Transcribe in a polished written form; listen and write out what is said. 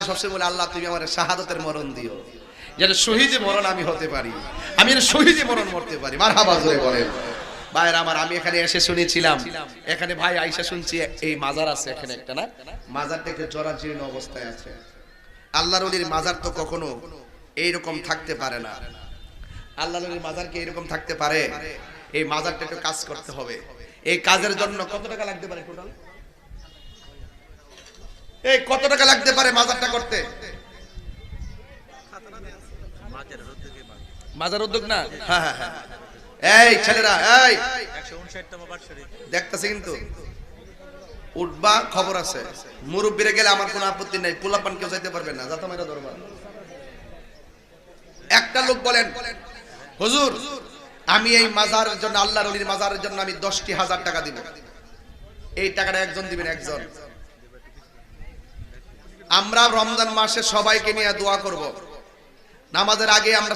সবসময় বলে আল্লাহ তুমি আমার শাহাদাতের মরণ দিও, যেন শহীদে মরণ আমি হতে পারি, আমি যেন শহীদে মরণ মরতে পারি। মারহাবা জোরে বলেন। ভাইরা আমার, আমি এখানে এসে শুনেছিলাম, এখানে ভাই আইসা শুনছি এই মাজার আছে এখানে একটা, না মাজারটা একটু জরাজীর্ণ অবস্থায় আছে। আল্লাহর ওলির মাজার তো কখনো এইরকম থাকতে পারে না। আল্লাহর ওলির মাজার কি এরকম থাকতে পারে? এই মাজারটা একটু কাজ করতে হবে। এই কাজের জন্য কত টাকা লাগতে পারে টোটাল? এই কত টাকা লাগতে পারে মাজারটা করতে? মাজার উদ্যোগ না? হ্যাঁ হ্যাঁ হ্যাঁ। এই ছেলেরা, এই 159তম বার্ষিক দেখতেছে কিন্তু উঠবা, খবর আছে। মুরব্বিরে গেলে আমার কোনো আপত্তি নাই, পোলাপান কেউ যাইতে পারবে না, যাতা মেরা দরবার। একটা লোক বলেন, হুজুর আমি এই মাজারের জন্য, আল্লাহর ওলির মাজারের জন্য আমি 10,000 টাকা দিব। এই টাকাটা একজন দিবেন, একজন। আমরা রমজান মাসে সবাইকে নিয়ে দোয়া করব। নামাজের আগে আমরা